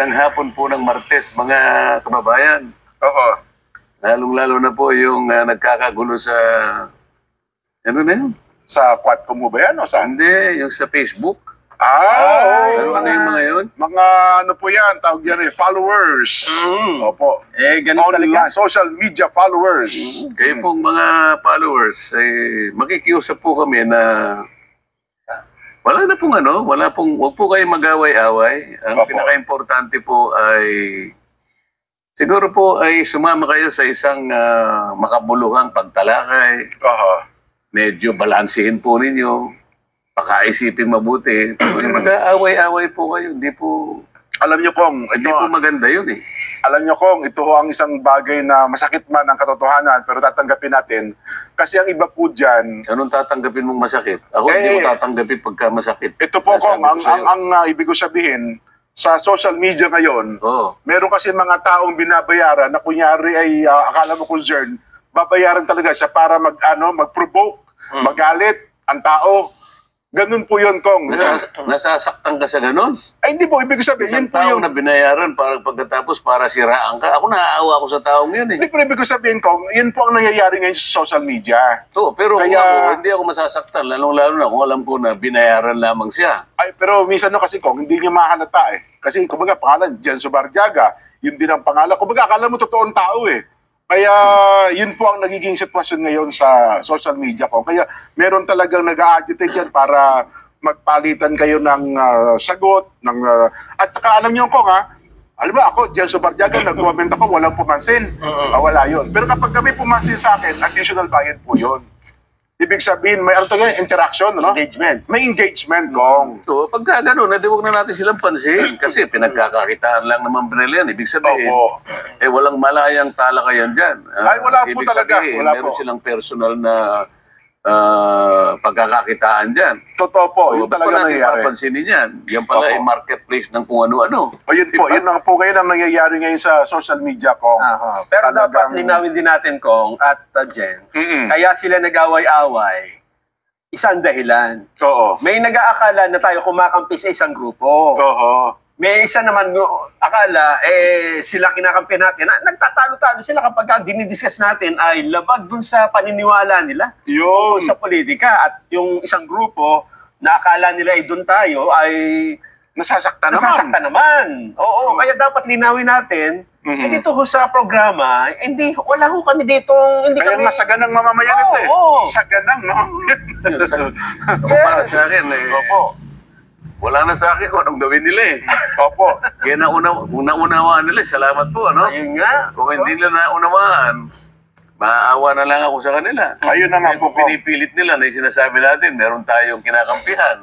magandang hapon po ng Martes, mga kababayan. Oo. Lalong-lalo na po yung nagkakagulo sa... Ano na yun? Sa Quadcom mo ba yan o saan? Hindi, yung sa Facebook. Oo. Pero ano yung mga yun? Mga ano po yan, tawag yan followers. Opo. Ganun Online, social media followers. Kayo pong mga followers, makikiusap po kami na wala na pong huwag po kayo mag-away-away. Ang Opo. pinaka-importante po ay siguro po ay sumama kayo sa isang makabuluhang pagtalakay. Oo. Medyo balansehin po ninyo. Pakaisipin mabuti. Mag-aaway-away po kayo. Hindi po Alam niyo kung maganda yun eh. Alam niyo kung ito ho ang isang bagay na masakit man ang katotohanan pero tatanggapin natin. Kasi ang iba po dyan, Anong tatanggapin mong masakit? Ako hindi ko tatanggapin pagka masakit. ito po kung Nasabi ko sa'yo. ang ibig ko sabihin, sa social media ngayon, Oo. meron kasi mga taong binabayaran na kunyari ay akala mo concern, babayaran talaga siya para mag-provoke, magalit ang tao. Ganun po yun, Kong. Nasasaktan ka sa ganun? Ay, hindi po. Ibig Isang sabihin, yun po tao yung... na binayaran para pagkatapos para siraan ka. Ako naaawa ako sa taong yun eh. Hindi po ibig ko sabihin, Kong, yun po ang nangyayari ngayon sa social media. Oo, pero kung Kaya- ako, hindi ako masasaktan. Lalong-lalo na kung alam ko na binayaran lamang siya. Ay, pero minsan no kasi, Kong, hindi niya mahalata eh. Kasi, kumbaga, pangalan, Jenso Barjaga, yun din ang pangalan. Kumbaga, akala mo totoong tao eh. Kaya, yun po ang nagiging sitwasyon ngayon sa social media ko. Kaya, meron talagang nag-a-agitate dyan para magpalitan kayo ng sagot. At saka, alam niyo ko alam ba ako, Jenso Barjaga, nag-comment ako, walang pumansin. Wala yun. Pero kapag kami pumansin sa akin, additional bayad po yun. Ibig sabihin, may interaction, no? Engagement. May engagement, Kong. So, pagka gano'n, huwag na natin silang pansin. Kasi pinagkakakitaan lang naman nila yan. Ibig sabihin, Opo. walang malayang talakayan dyan. Ay, wala po ibig talaga. sabihin, Wala meron po. silang personal na pagkakakitaan dyan. Totoo po, O, yun ba't pa talaga natin nangyayari. papansinin yan? Yan pala Opo. ay marketplace ng kung ano-ano. O yun po, Diba? yun ang po ngayon ang nangyayari ngayon sa social media ko. Pero Talagang- dapat linawin din natin, Kong at Jen, Mm-mm. kaya sila nag-away-away, isang dahilan. Oo. May nag-aakala na tayo kumakampi sa isang grupo. Oo. May isa naman akala, sila kinakampi natin. Nagtatalo-talo sila kapag dinidiscuss natin ay labag dun sa paniniwala nila. Yun. Sa politika. At yung isang grupo na akala nila ay dun tayo ay Nasasaktan naman. nasasaktan naman. Oo, kaya dapat linawin natin. Mhm. Dito ho sa programa, wala ho kami ditong, hindi Kaya kami... nga saganang mamamayan ito eh. Oo. Saganang, no? Ako para sa akin, Opo. wala na sa akin kung anong gawin nila eh. Opo. Kaya kung naunawaan nila, salamat po, ano? Ayun nga. Kung hindi nila naunawaan, maaawa na lang ako sa kanila. Ayun na nga Kaya po, kung pinipilit nila na yung sinasabi natin, meron tayong kinakampihan.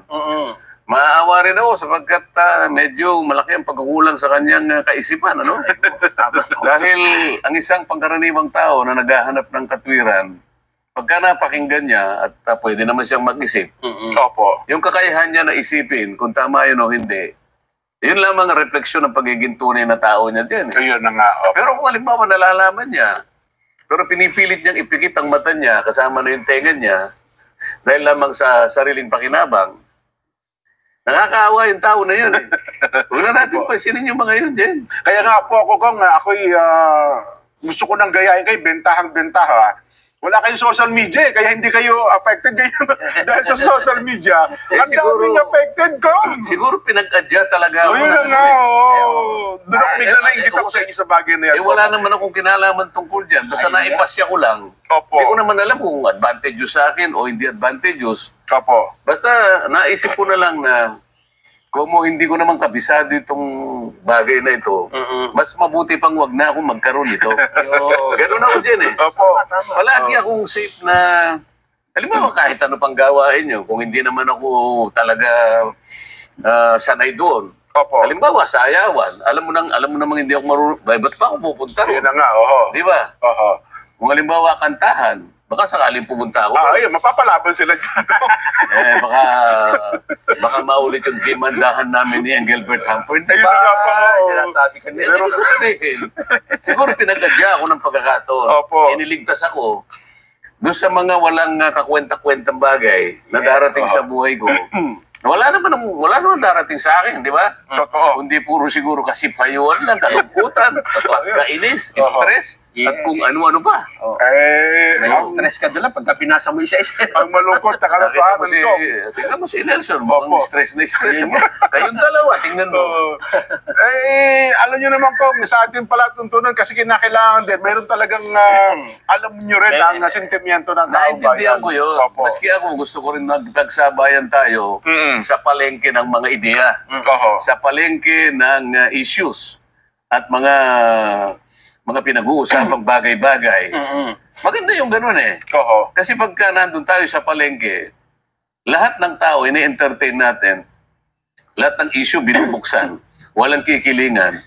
Maaawa rin ako sapagkat medyo malaki ang pagkukulang sa kanyang kaisipan, ano? Dahil ang isang pangkaraniwang tao na naghahanap ng katwiran, pagka napakinggan niya at pwede naman siyang mag-isip, Opo. yung kakayahan niya na isipin kung tama yun o hindi, yun lamang ang refleksyon ng pagiging tunay na tao niya din. Ayun na nga. Opo. Pero kung halimbawa nalalaman niya, pero pinipilit niyang ipikit ang mata niya kasama na yung tenga niya dahil lamang sa sariling pakinabang, nakakaawa yung tao na yun eh. Huwag na natin pansinin yung mga yun, Jen. Kaya nga po ako, Kong, ako'y gusto ko nang gayahin kayo, bentahang-bentaha. Wala kayong social media eh, kaya hindi kayo affected ngayon. Dahil sa social media, ang siguro- daming affected, Kong. Siguro pinag-adya talaga ako. Ayun na nga, oo. Doon ako bigla na ingit ako kasi- sa inyo sa bagay na yan. wala naman akong kinalaman tungkol dyan. Basta naipasya ko lang. Opo. Hindi ko naman alam kung advantageous sa akin o hindi advantageous. Opo. Basta naisip ko na lang na kung hindi ko naman kabisado itong bagay na ito, mas mabuti pang wag na akong magkaroon nito. Ganun ako dyan eh. Opo. Palagi akong safe na, halimbawa kahit ano pang gawain nyo, kung hindi naman ako talaga sanay doon. Opo. Halimbawa sa ayawan, alam mo namang hindi ako marunong, ba't pa ako pupunta Ayun ron? na nga, oho. Di ba? Oho. Kung halimbawa kantahan, baka sakaling pumunta ako. Ayun, mapapalaban sila dyan. Baka maulit yung demandahan namin ni Engelbert Humphrey. Ayun na nga po. Sinasabi ko nila. Pero ko sabihin, siguro pinag-adya ako ng pagkakataon. Opo. Iniligtas ako doon sa mga walang kakwenta-kwentang bagay na darating sa buhay ko. wala naman darating sa akin, di ba? Totoo. Kundi puro siguro kasipayuan lang, kalungkutan, pagkainis, stress, at kung ano-ano pa. May stress ka doon pagka binasa mo isa-isa. Ang malungkot na Nakita mo kalotohanan ko. tingnan mo si Nelson, mukhang Opo. stress na stress. Kayong dalawa, tingnan mo. Alam nyo naman kung sa ating palatuntunan kasi kinakailangan din, meron talagang alam nyo rin ang sentimiento ng taong Naintindihan bayan. ko yun. Opo. Maski ako, gusto ko rin nagpagsabayan tayo sa palengke ng mga ideya, Oho. sa palengke ng issues, at mga pinag-uusapang bagay-bagay. Maganda yung ganun eh. Oho. Kasi pagka nandun tayo sa palengke, lahat ng tao, ini-entertain natin, lahat ng issue binubuksan, walang kikilingan,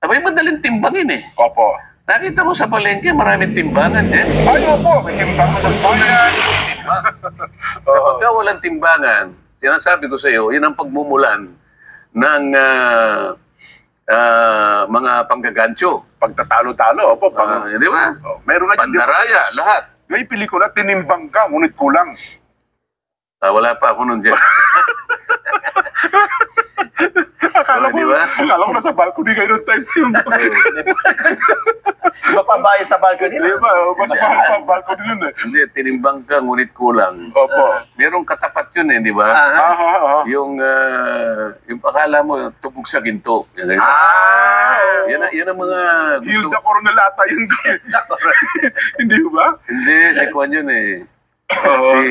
abay madaling timbangin eh. Opo. Nakita mo sa palengke, maraming timbangan din. Ay, opo. May timbangan ng bayan. Kapag ka walang timbangan, sinasabi ko sa iyo, yun ang pagmumulan ng mga panggagancho. Pagtatalo-talo, opo. Di ba? Meron nga dyan. Pandaraya, lahat. May pelikula, tinimbang ka, ngunit kulang. Wala pa ako nun dyan. Akala Di ba? ko nasa balcony kayo noong time yun. Iba pa bayad sa balcony? Di ba? Mas mahal pa ang balcony nun eh. Hindi, tinimbang ka, ngunit kulang. Opo. Merong katapat yun eh, di ba? Aha. Yung akala mo, tubog sa ginto. Yan, yan ang mga gusto. Hilda Coronel ata yun. Hindi ba? Hindi, si Kwan yun eh. Si...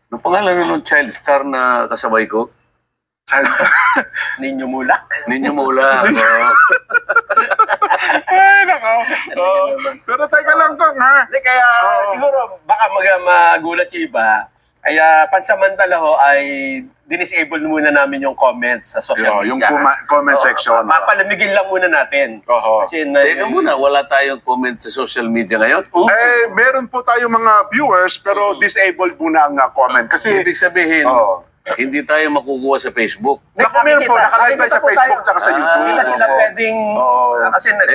Anong pangalan ng child star na kasabay ko? Ninyo Mulak. Ninyo Mula. Ay, nako. Pero teka lang kong ha. Hindi, kaya siguro baka magulat yung iba. Kaya pansamantala ho ay dinisable muna namin yung comments sa social Yung media. comment section. Papalamigin lang muna natin. Oho. Kasi Teka muna, wala tayong comment sa social media ngayon. Meron po tayo mga viewers pero disabled muna ang comment. Kasi, Ibig sabihin, hindi tayo makukuha sa Facebook. meron po, nakalive tayo sa Facebook tsaka sa YouTube. Hindi na sila pwedeng...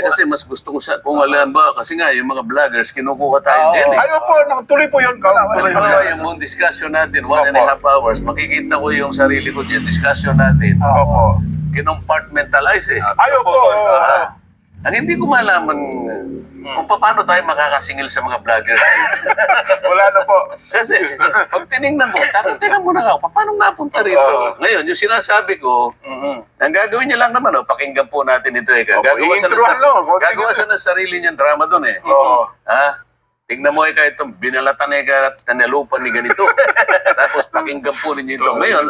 Kasi Mas gusto ko kung alam ba, kasi nga yung mga vloggers, kinukuha tayo dyan eh. Ayaw po, tuloy po yun. Halimbawa, yung buong discussion natin, 1.5 hours, makikita ko yung sarili ko dyan, discussion natin. Opo. Kinompartmentalize eh. Ayaw po. Ang hindi ko malaman kung paano tayo makakasingil sa mga vloggers. Wala na po. Kasi pag tinignan ko, tingnan mo na ako, paano napunta rito? Ngayon, yung sinasabi ko, ang gagawin niya lang naman, pakinggan po natin ito eh. Gagawa siya ng sarili niyang drama doon eh. Ha? Tingnan mo itong binalatan at kanalupan ni ganito. Tapos pakinggan po ninyo ito. Ngayon,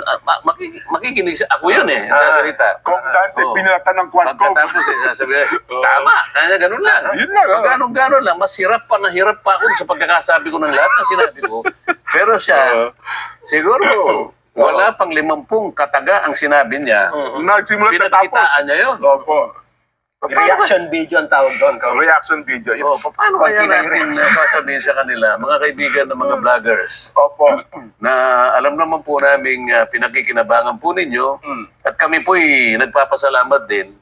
makikinig ako yun eh, ang sasalita. Kung dante, binalatan ng kwan ko. Pagkatapos sasabihin, tama, kaya ganun lang. Yun lang. Gano'n lang, mas hirap pa ako sa pagkakasabi ko ng lahat ng sinabi ko. Pero siya, siguro, wala pang 50 kataga ang sinabi niya. Nagsimulat na tapos. Pinagkitaan niya yun. Opo. reaction video ang tawag doon. Reaction video. Paano kaya natin sasabihin sa kanila, mga kaibigan ng mga vloggers, Opo. na alam naman po namin pinakikinabangan po ninyo, at kami po'y nagpapasalamat din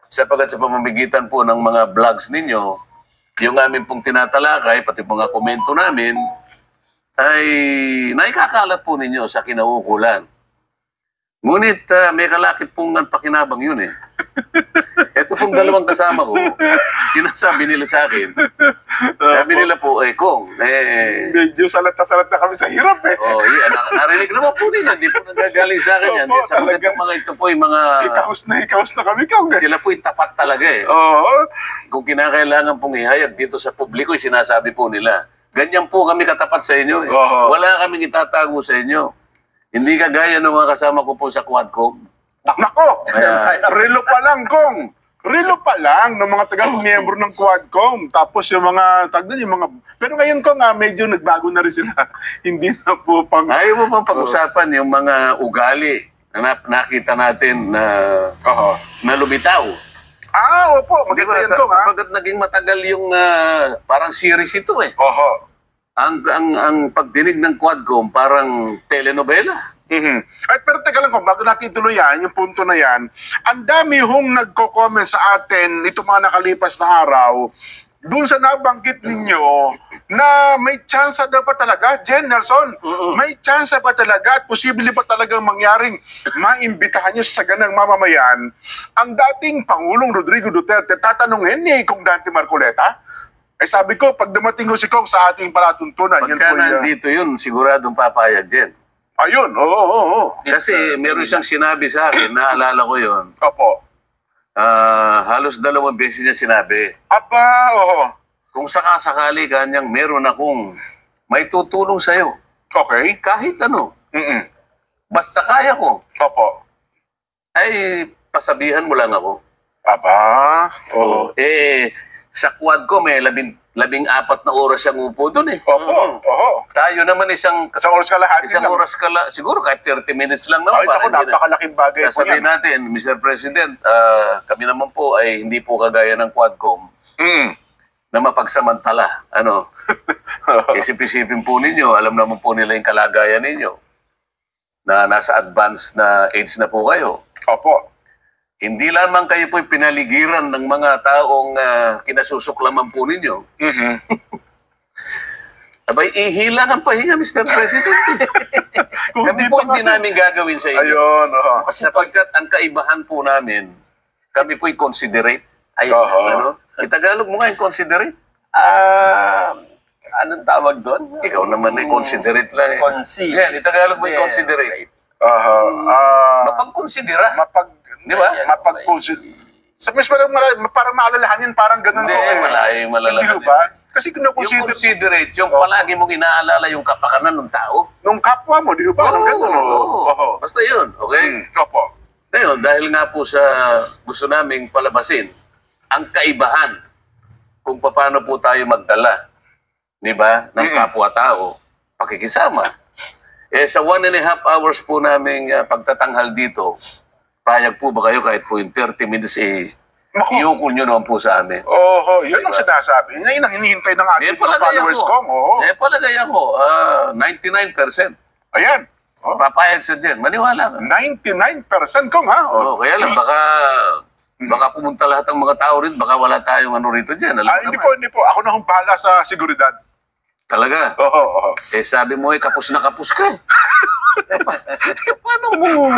sapagkat sa pamamagitan po ng mga vlogs ninyo, yung amin pong tinatalakay, pati mga komento namin, ay naikakalat po ninyo sa kinaukulan. Ngunit may kalakip pong pakinabang yun eh. Ito pong dalawang kasama ko, sinasabi nila sa akin, sabi nila po, Kong, medyo salat na kami sa hirap eh. Narinig naman po ninyo, hindi po nagagaling sa akin yan. Sapagat ang mga ito po yung mga... Ikaus na kami, Kong. Sila po yung tapat talaga eh. Oo. Kung kinakailangan pong ihayag dito sa publiko, sinasabi po nila, ganyan po kami katapat sa inyo eh. Wala kaming itatago sa inyo. Hindi kagaya ng mga kasama ko po sa Quadcom. Nako! Relo pa lang, Kong. Relo pa lang ng mga taga-miyembro ng Quadcom. Tapos yung mga, pero ngayon, Kong, medyo nagbago na rin sila. Hindi na po pang... Ayaw mo pang pag-usapan yung mga ugali na nakita natin na lumitaw. Opo. Maganda yan, Kong, Sapagat naging matagal yung parang series ito eh. Oho. Ang pagdinig ng Quadcom parang telenovela. Ay, pero teka lang, Kong, bago natin tuloy yan, yung punto na yan, ang dami hong nagko-comment sa atin itong mga nakalipas na araw doon sa nabanggit ninyo na may chance daw pa talaga, Jen Nelson, may chance pa talaga at posible pa talagang mangyaring maimbitahan niyo sa ganang mamamayan ang dating Pangulong Rodrigo Duterte. Tatanungin ni Kong Dante Marcoleta. Eh sabi ko, pag dumating ko si Kong sa ating palatuntunan, Pagka nandito yun, siguradong papayag din. Ayun, oo. Kasi meron siyang sinabi sa akin, naalala ko yun. Opo. Halos 2 beses niya sinabi. Aba, oo. Kung sakasakali kanyang meron akong may tutulong sa'yo, Okay. kahit ano, Mm-mm. basta kaya ko, Opo. ay pasabihan mo lang ako. Aba, oo. Sa quad ko may 14 na oras siyang upo doon eh. Opo, oo. Tayo naman isang Oras kalahati isang lang. oras siguro kahit 30 minutes lang naman. Ay, naku, hindi na- napakalaking bagay po Sabihin yan. natin, Mr. President, kami naman po ay hindi po kagaya ng Quadcom Mm. na mapagsamantala. Ano? Isip-isipin po ninyo, alam naman po nila yung kalagayan ninyo na nasa advanced na age na po kayo. Opo. Hindi lamang kayo po pinaligiran ng mga taong kinasusuklaman po ninyo. Mhm. Abay, ihila ng pahinga, Mr. President. Kami po hindi namin gagawin sa inyo. Ayun, oo. Sapagkat ang kaibahan po namin, kami po'y considerate. Oo. Ano? Itagalog mo nga yung considerate. Anong tawag doon? Ikaw naman ay considerate lang eh. Yan, itagalog mo yung considerate. Mapag-considera. Di ba? Sa mas parang maalalahanin, parang ganun. Hindi, Hindi malalahanin. ba? Kasi Yung considerate, yung palagi mong inaalala yung kapakanan ng tao. nung kapwa mo, di ba? Parang ganun. Oo. Basta yun, okay? Opo. Ngayon, dahil nga po sa gusto naming palabasin, ang kaibahan kung paano po tayo magdala, di ba, ng kapwa-tao, pakikisama. Sa 1.5 hours po naming pagtatanghal dito, payag po ba kayo kahit po yung 30 minutes iukol nyo naman po sa amin? Oo, yun ang sinasabi. Yun ang hinihintay ng ating mga followers ko. Oo. Palagay ako, 99%. Ayan. Papayag sa dyan. Maniwala ka. 99% kong ha. Kaya lang, baka pumunta lahat ng mga tao rin, baka wala tayong ano rito dyan. Alam mo Hindi naman. po. Ako na hong bahala sa seguridad. Talaga? Oo. Sabi mo kapos na kapos ka. Paano mo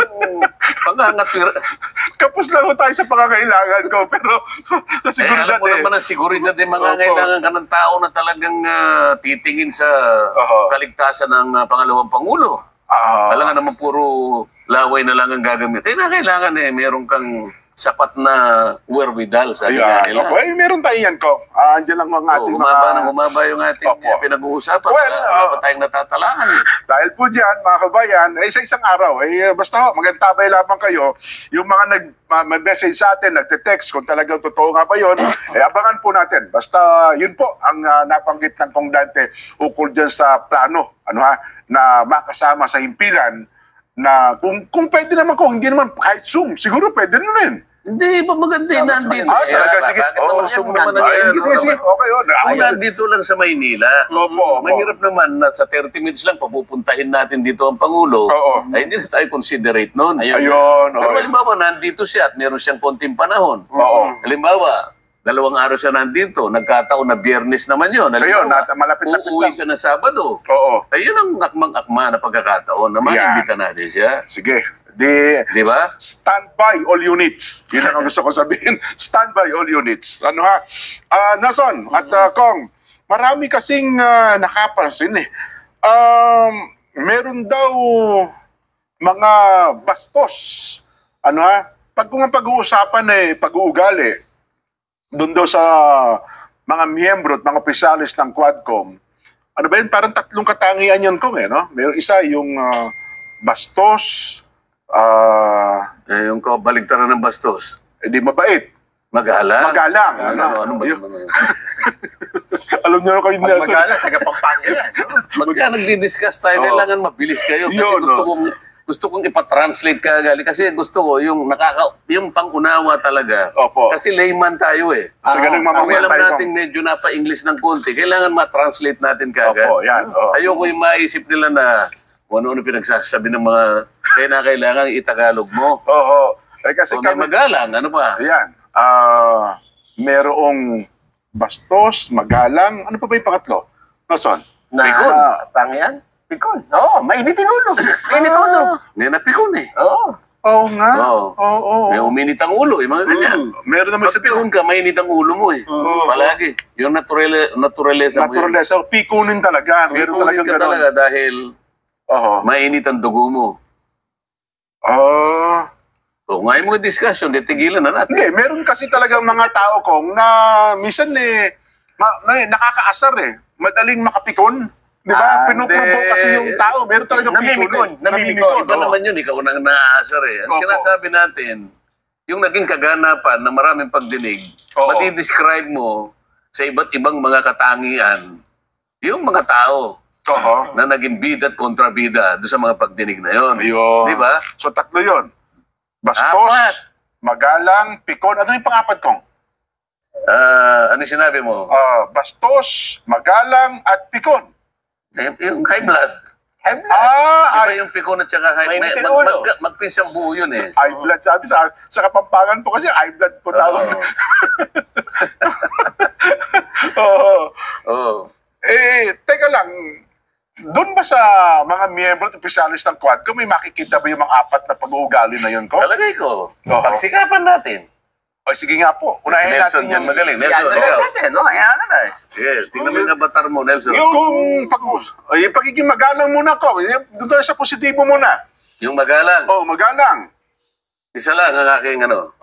pangangatira? Kapos lang ho tayo sa pangangailangan ko, pero sa seguridad alam mo naman ang seguridad mga kailangan ka ng tao na talagang titingin sa kaligtasan ng pangalawang Pangulo. Alam nga naman puro laway na lang ang gagamit. Kailangan meron kang sapat na wherewithal, sabi nga nila. Meron tayo yan, Kong. Andiyan lang ang ating humaba yung ating pinag-uusapan. Well, wala pa tayong natatalangan. Dahil po dyan, mga kabayan, sa isang araw, basta ho, magantabay lamang kayo, yung mga nag-message sa atin, nagte-text, kung talagang totoo nga ba yun, abangan po natin. Basta yun po ang nabanggit ng Kong Dante ukol dyan sa plano, na makasama sa himpilan, na kung pwede naman ko, hindi naman kahit Zoom, siguro pwede na rin. Hindi, maganda yung nandito siya. Talaga, sige. Bakit naman Zoom naman Sige. Okay, Kung nandito lang sa Maynila, mahirap naman na sa 30 minutes lang papupuntahin natin dito ang Pangulo, ay hindi na tayo considerate nun. Ayun. Pero halimbawa, nandito siya at meron siyang konting panahon. Halimbawa, 2 araw siya nandito, nagkataon na Biyernes naman yun. Halimbawa, malapit-lapit uuwi siya na Sabado. Ayun ang akmang-akma na pagkakataon na maimbita natin siya. Sige. Di ba? Standby all units. Yun ang gusto ko sabihin. Standby all units. Nelson at Kong, marami kasing nakapansin meron daw mga bastos. Kung ang pag-uusapan pag-uugali, doon daw sa mga miyembro at mga opisyalis ng Quadcom, parang 3 katangian yan, Kong, no? Mayroon isa yung bastos, yung kabaligtaran ng bastos. Hindi mabait. Magalang. Ano ba naman? Alam niyo kayo, Nelson. Magalang, taga-Pampanga. Magka nagdi-discuss tayo, kailangan mabilis kayo. Kasi gusto kong ipa-translate ka gali. Kasi gusto ko yung pang-unawa talaga. Opo. Kasi layman tayo Sa ganung mamamayan alam tayo. natin medyo napa-English ng konti, kailangan ma-translate natin kagad. Opo, yan. Ayoko yung maisip nila na kung ano pinagsasabi ng mga kailangan itagalog mo. Kasi Kung may magalang, ano ba? Ayan. Merong bastos, magalang. Ano pa ba yung pangatlo? Nelson? Pikon. Pangyan? Pikon. Oo, mainit ang ulo. Mainit ang ulo. May napikon eh. Oo. Oo nga. Oo. Oo. May uminit ang ulo, mga ganyan. Meron naman Pag pikon ka, mainit ang ulo mo eh. Palagi. Yung naturalesa mo yun. naturalesa. Pikunin talaga. Meron Pikunin talagang ka ganon. talaga dahil Oo. mainit ang dugo mo. So, ngayon mga discussion, tigilan na natin. Hindi, meron kasi talagang mga tao kong na minsan nakakaasar eh. Madaling makapikon. Di ba? Pinuprovoke hindi. kasi yung tao. Meron talagang Namimikon. pikon. Namimikon. Iba naman yun, ikaw nang naaasar eh. Ang Opo. sinasabi natin, yung naging kaganapan na maraming pagdinig, Oo. mati-describe mo sa iba't ibang mga katangian, yung mga tao Oo. na naging bida at kontrabida doon sa mga pagdinig na yon. Ayun. Di ba? So tatlo yun. Bastos, Apat. magalang, pikon. Ano yung pangapat kong? Ano sinabi mo? Bastos, magalang, at pikon. Yung high blood. Di Ah, ba yung pikon at saka high May blood? ulo. Magpinsang buo yun eh. high blood. Sabi sa Kapampangan po kasi high blood po tawag. Oo. Oo. Oo. Teka lang. Doon ba sa mga miyembro at opisyalis ng Quadcom, may makikita ba yung mga apat na pag-uugali na yun ko? Talagay ko. Oo. Pagsikapan natin. O sige nga po. Unahin Nelson, natin yan magaling. Nelson, Yan, ikaw. natin, no? Ayan na, guys. Yeah, tingnan mo yung avatar mo, Nelson. yung pagiging magalang muna ko. Doon tayo sa positibo muna. Yung magalang. Magalang. Isa lang ang aking ano.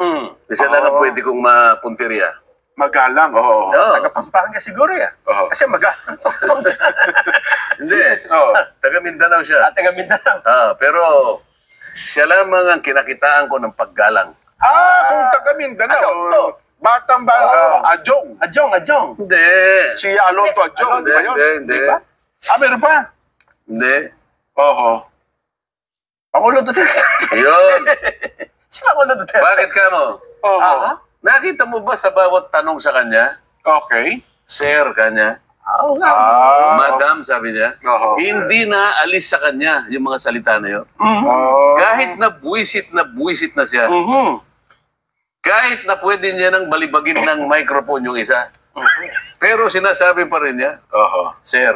Isa lang ang pwede kong mapuntirya. Magalang, oo. Oo. Taga-Pampanga siguro yan. Oo. Kasi Hindi. Oo. Taga Mindanao siya. taga Mindanao. Pero siya lamang ang kinakitaan ko ng paggalang. Kung taga Mindanao. Ano to? Batang Adjong. Adjong. Hindi. Si Alonto Adjong, Hindi, di ba yun? hindi. Di ba? Meron pa? Hindi. Oo. Pangulo Duterte. Yun. Si Pangulo Duterte. Bakit ka mo? Oo. Ah? Nakita mo ba sa bawat tanong sa kanya? Okay. Sir, kanya. Oo nga. Madam, sabi niya. Oo. Hindi na alis sa kanya yung mga salita na yun. Kahit na buwisit na siya. Kahit na pwede niya nang balibagin ng microphone yung isa. Pero sinasabi pa rin niya, Oo. Sir,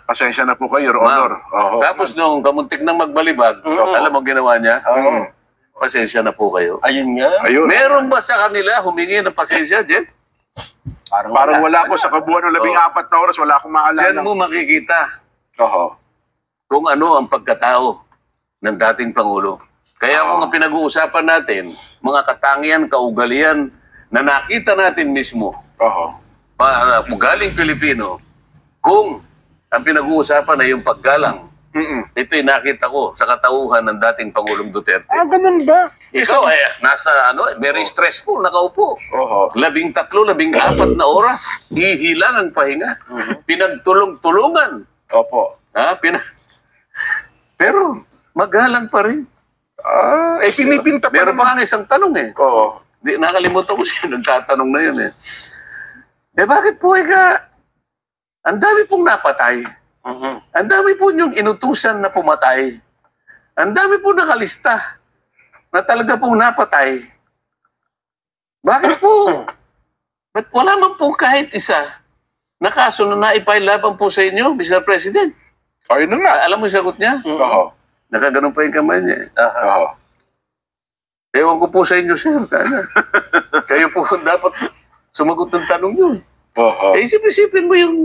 Pasensya na po kayo, Your ma'am. Honor. Oo. Tapos nung kamuntik nang magbalibag, alam mo ginawa niya? Pasensya na po kayo. Ayun nga. Ayun. Meron ba sa kanila humingi ng pasensya, Jen? Parang wala ko sa kabuuan ng 14 na oras, wala akong maalala. Diyan mo makikita Oo. kung ano ang pagkatao ng dating Pangulo. Kaya kung ang pinag-uusapan natin, mga katangian, kaugalian na nakita natin mismo, Oo. ugaling Pilipino, kung ang pinag-uusapan ay yung paggalang, ito'y nakita ko sa katauhan ng dating Pangulong Duterte. Ganun ba? Ikaw nasa very stressful, nakaupo. Oo. 13, 14 na oras, ihilang ang pahinga. Pinagtulong-tulungan. Opo. Pero magalang pa rin. Pinipinta pa Meron naman. pa nga isang tanong eh. Oo. Di, nakalimutan ko siya nagtatanong na yun eh. Bakit po ang dami pong napatay? Ang dami po yung inutusan na pumatay. Ang dami po nakalista na talaga pong napatay. Bakit po? Ba't wala man po kahit isa na kaso na naipay laban po sa inyo, Mr. President? Ayun na nga. Alam mo yung sagot niya? Oo. Nakaganon pa yung kamay niya. Oo. Ewan ko po sa inyo, sir. Kayo po dapat sumagot ng tanong niyo. Oo. Isip-isipin mo yung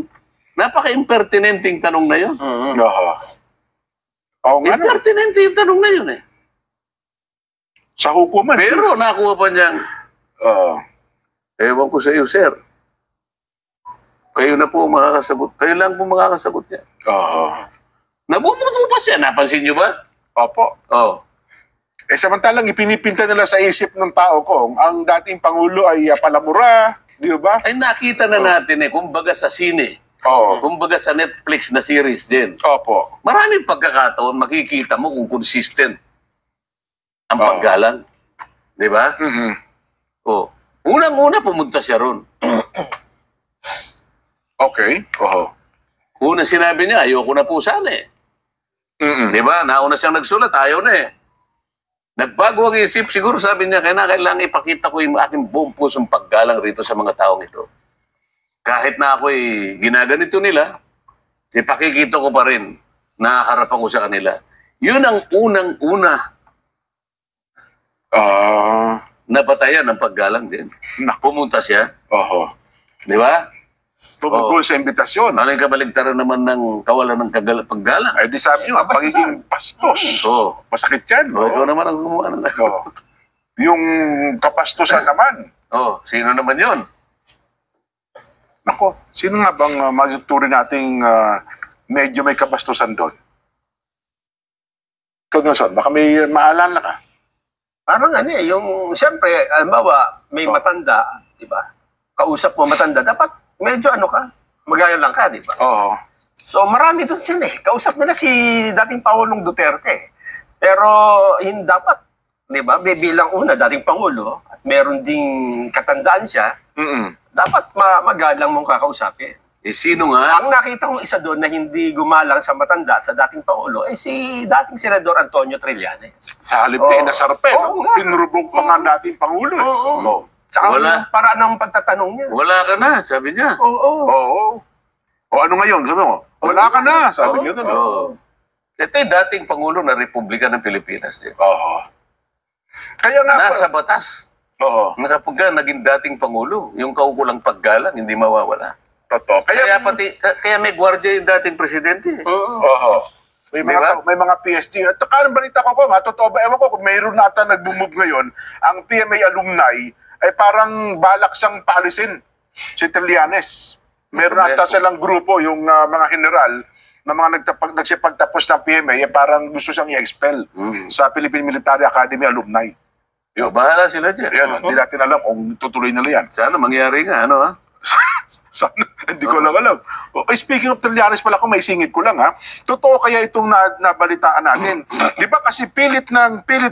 napaka-impertinenting tanong na yun. Oo. Oo nga na. Impertinente yung tanong na yun eh. Sa hukuman. Pero nakuha pa niyang, ewan ko sa iyo, sir. Kayo na po ang makakasagot. Kayo lang po makakasagot niya. Oo. Nabumubo pa siya. Napansin niyo ba? Opo. Oo. Samantalang ipinipinta nila sa isip ng tao ko, ang dating Pangulo ay palamura, di ba? Ay nakita na natin kumbaga sa sine. Oo. Kumbaga sa Netflix na series din. Opo. Maraming pagkakataon, makikita mo kung consistent ang paggalang. Di ba? Oh. Unang-una pumunta siya ron. Okay. Oo. Una sinabi niya, ayoko na po sana eh. Di ba? Nauna siyang nagsulat, ayaw na eh. Nagbago ang isip, siguro sabi niya, kailangan ipakita ko yung aking buong pusong paggalang rito sa mga taong ito. Kahit na ako'y ginaganito nila, ipakikita ko pa rin na harap ako sa kanila. Yun ang unang-una napatayan ng paggalang din. Pumunta siya. Di ba? Tungkol sa imbitasyon. Ano yung kabaligtaran naman ng kawalan ng paggalang? Ay, di sabi nyo, pagiging pastos. Masakit yan. Ikaw naman ang gumawa ng Yung kapastosan naman. Sino naman yun? Nako, sino nga bang matuturing nating medyo may kapastosan doon? Ikaw, Nelson, baka may maalala ka. Parang yung, siyempre, alambawa, may matanda, di ba? Kausap mo matanda, dapat medyo magaya lang ka, di ba? So, marami doon dyan Kausap nila si dating Pangulong Duterte. Pero, hindi dapat, di ba? Bilang una, dating Pangulo, at meron ding katandaan siya, dapat magalang mong kakausapin. Sino nga? Ang nakita kong isa doon na hindi gumalang sa matanda at sa dating Pangulo, si dating Senador Antonio Trillanes. Sa halip na inasarpe, pinurubog pa nga dating Pangulo. Tsaka yung paraan ng pagtatanong niya. Wala ka na, sabi niya. O ano ngayon? Sabi mo, wala ka na, sabi niya doon. Ito yung dating Pangulo ng Republika ng Pilipinas. Kaya nga nasa batas. Kapag naging dating Pangulo, yung kaukulang paggalang, hindi mawawala. Totoo. Kaya may gwardiya yung dating presidente. May mga PSG. At anong balita ko totoo ba? Ewan ko kung mayroon nata nagbumove ngayon, ang PMA alumni ay parang balak siyang paalisin si Trillanes. Meron nata silang grupo, yung mga general, na mga nagsipagtapos ng PMA, parang gusto siyang i-expel sa Philippine Military Academy alumni. Bahala sila dyan. Hindi natin alam kung tutuloy nila yan. Sana mangyari nga, Sana, hindi ko lang alam. Speaking of Trillanes pala, kung may singit ko lang totoo kaya itong nabalitaan natin. Di ba kasi pilit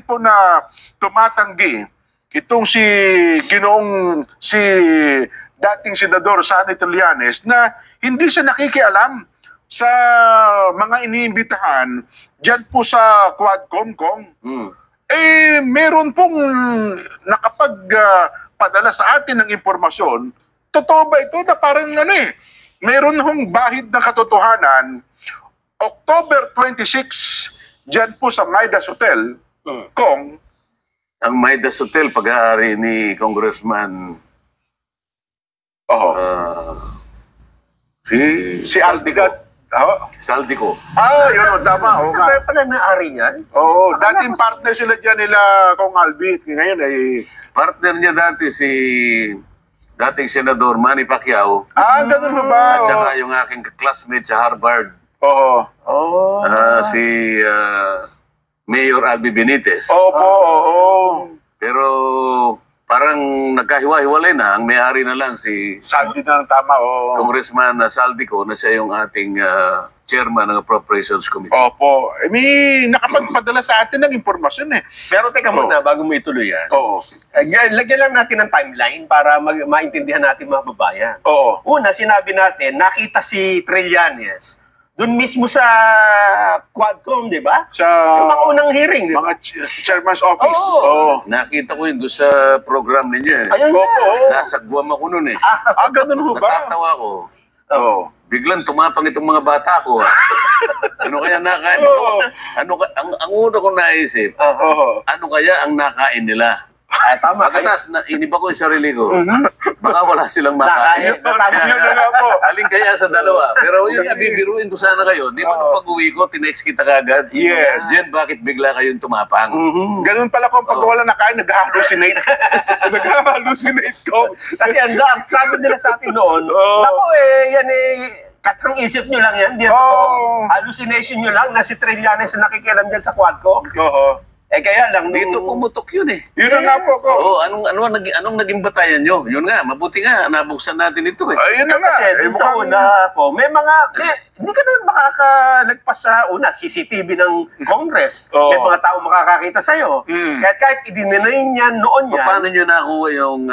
po na tumatanggi itong si dating Senador Sonny Trillanes na hindi siya nakikialam sa mga iniimbitahan dyan po sa Quadcom. Meron pong nakapagpadala sa atin ng impormasyon. Totoo ba ito na parang meron hong bahid na katotohanan, October 26, dyan po sa Midas Hotel, Kong. Ang Midas Hotel, pag-aari ni Congressman si Albigat. Saldico. Yun, tama. Saan pala na-ari niyan? Dating partner sila dyan nila Kong Albi. Ngayon ay... Partner niya dati si dating Senador Manny Pacquiao. Ganun mo ba? At saka yung aking classmate sa Harvard. Si Mayor Albi Benitez. Pero parang nagkahiwa-hiwalay na. Ang may-ari na lang si Saldi na ng tama. Congressman Saldico na siya yung ating chairman ng Appropriations Committee. May nakapagpadala sa atin ng impormasyon Pero teka muna, bago mo ituloy yan. Lagyan lang natin ng timeline para maintindihan natin mga babayan. Una, sinabi natin, nakita si Trillanes doon mismo sa Quadcom, di ba? Yung mga unang hearing, di ba? Mga chairman's office. Nakita ko yun doon sa program ninyo. Ayun na. Nasa Guam ako noon Ganun ho ba? Natatawa ko. Biglang tumapang itong mga bata ko. Ano kaya nakain ko? Ang una kong naisip, ano kaya ang nakain nila? Tama. Pagkatas, iniba ko yung sarili ko. Baka wala silang makain. Alin kaya sa dalawa? Pero yun nga, bibiruin ko sana kayo. Di ba nung pag-uwi ko, tinext kita kagad? Yes. Jen, bakit bigla kayong tumapang? Ganun pala kung pag wala nakain, nag-hallucinate. Nag-hallucinate ko. Kasi sabi nila sa atin noon, naku yan katang isip nyo lang yan. Hallucination nyo lang na si Trillanes na nakikialam dyan sa Quadcom. Kaya lang dito pumutok yun Yun na nga po ko. Anong naging batayan nyo? Yun nga, mabuti nga, nabuksan natin ito Ayun na nga. Kasi dun sa una po, hindi ka naman makakalagpas sa una, CCTV ng Congress. May mga tao makakakita sa'yo. Kahit idininayin niya noon yan. Paano nyo nakuha yung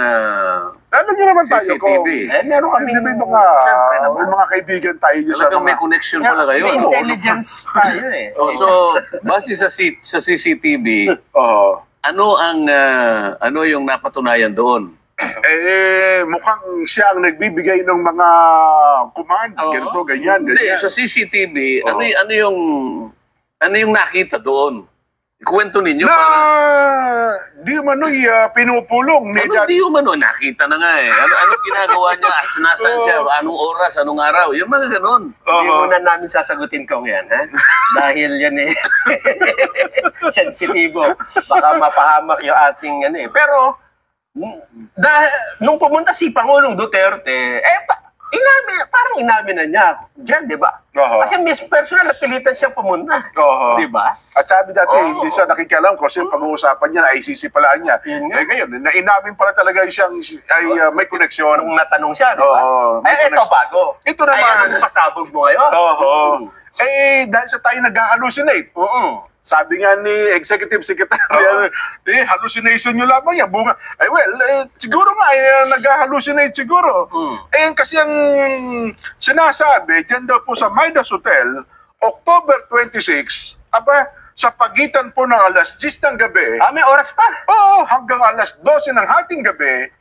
Ano nyo naman tayo CCTV? Meron kami may mga kaibigan tayo dyan sa talagang mga... may connection pala kayo. May intelligence tayo So, base sa CCTV, ano yung napatunayan doon? Mukhang siya ang nagbibigay ng mga command, ganito, ganyan, Hindi, ganyan. sa CCTV, ano yung nakita doon? Ikwento ninyo para... Di umano'y pinupulong. Di umano? Nakita na nga eh. Ano ginagawa niya? At nasaan siya? Anong oras? Anong araw? Yung mga ganon. Hindi muna namin sasagutin kong yan, ha? Dahil yan eh, sensitibo. Baka mapahamak yung ating Pero, nung pumunta si Pangulong Duterte, parang inamin na niya dyan, di ba? Kasi personal na pilitan siyang pumunta. Di ba? At sabi dati, hindi siya nakikialam kasi pag-uusapan niya na ICC pala niya. Ngayon, nainamin pala talaga siyang may koneksyon. Nung natanong siya, di ba? Ito bago. Ito naman. Ay, pasabog mo ngayon. Dahil sa tayo nag-hallucinate. Sabi nga ni Executive Secretary, hallucination nyo lamang yan. Siguro nga, nag-hallucinate siguro. Kasi ang sinasabi, dyan daw po sa Midas Hotel, October 26, sa pagitan po ng alas 10 ng gabi. May oras pa? Oo, hanggang alas 12 ng hating gabi,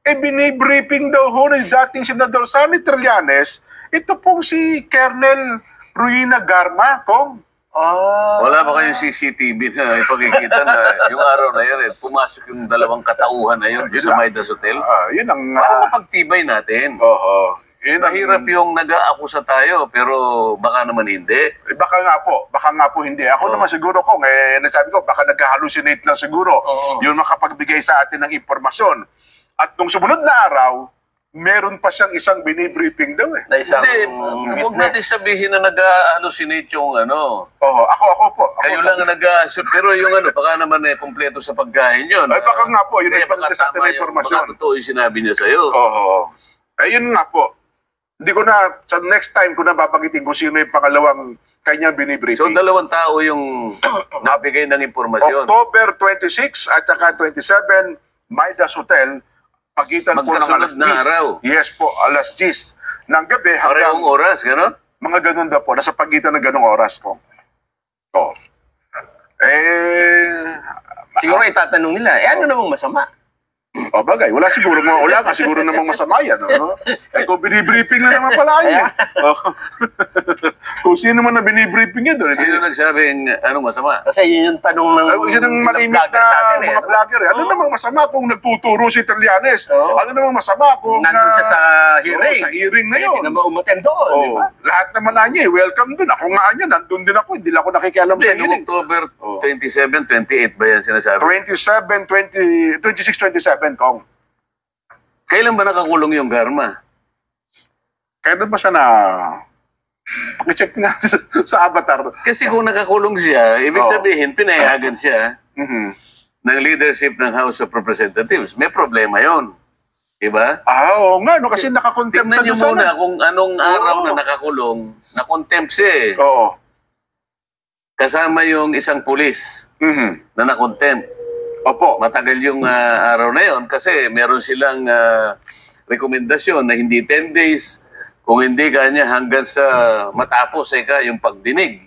binibriefing daw ho ni dating Senador Sonny Trillanes, ito pong si Colonel Ruina Garma, Kong. Wala ba kayong CCTV na ipakikita na yung araw na yun, pumasok yung dalawang katauhan na yun sa Midas Hotel? Yun ang... Para mapagtibay natin. Mahirap yung nag-aakusa tayo, pero baka naman hindi. Baka nga po hindi. Ako naman siguro kung, nasabi ko, baka nag-hallucinate lang siguro. Yun makapagbigay sa atin ng impormasyon. At nung sumunod na araw, meron pa siyang isang binibriefing daw eh. Hindi, huwag natin sabihin na nag-hallucinate yung Ako po. Kayo lang ang pero yung baka naman kumpleto sa pagkain yun. Baka nga po, yun ay baka sa atin na informasyon. Baka totoo yung sinabi niya sa'yo. Yun nga po. Hindi ko na, sa next time ko na babagitin kung sino yung pangalawang kanyang binibriefing. So, dalawang tao yung nabigay ng impormasyon. October 26 at saka 27, Midas Hotel, pagitan po ng alas 10. Na araw. Yes po, alas 10 ng gabi hanggang... Parehong oras, gano'n? Mga ganun daw po, nasa pagitan ng ganung oras po. Siguro itatanong nila, ano namang masama? Bagay, wala ka siguro namang masama yan. Kung binibriefing na naman pala yan. Kung sino man na binibriefing yan doon. Sino nagsabing anong masama? Kasi yun yung tanong ng yun ang malimit na mga vlogger. Ano namang masama kung nagtuturo si Trillanes? Ano namang masama kung... Nandun siya sa hearing. Sa hearing na yun. Hindi naman umaten doon, di ba? Lahat naman na niya, welcome doon. Ako nga niya, nandun din ako. Hindi ako nakikialam sa hearing. October 27, 28 ba yan sinasabi? 26, 27. Kong. Kailan ba nakakulong yung Garma? Kailan ba siya na... Pakicheck nga sa avatar. Kasi kung nakakulong siya, ibig sabihin, pinayagan siya ng leadership ng House of Representatives. May problema yon, diba? Oo nga, kasi nakakontempt na tingnan niyo muna kung anong araw na nakakulong, nakontempt siya eh. Kasama yung isang pulis na nakontempt. Matagal yung araw na yon kasi meron silang rekomendasyon na hindi 10 days, kung hindi kanya hanggang sa matapos yung pagdinig.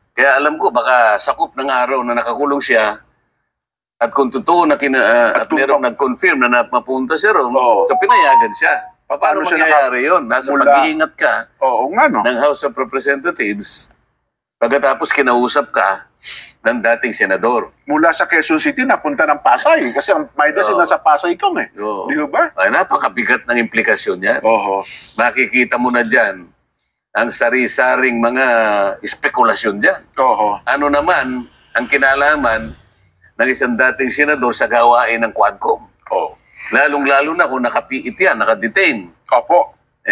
Kaya alam ko, baka sakop ng araw na nakakulong siya at kung totoo na at merong nag-confirm na mapunta siya ron, so pinayagan siya. Paano mangyayari yun? Nasa pag-iingat ka ng House of Representatives, pagkatapos kinausap ka ng dating senador. Mula sa Quezon City, napunta ng Pasay. Kasi ang Midas nasa Pasay kong eh. Di ba? Ay, napakabigat ng implikasyon yan. Makikita mo na dyan ang sari-saring mga espekulasyon dyan. Ano naman ang kinalaman ng isang dating senador sa gawain ng Quadcom? Lalong-lalo na kung nakapiit yan, nakadetain.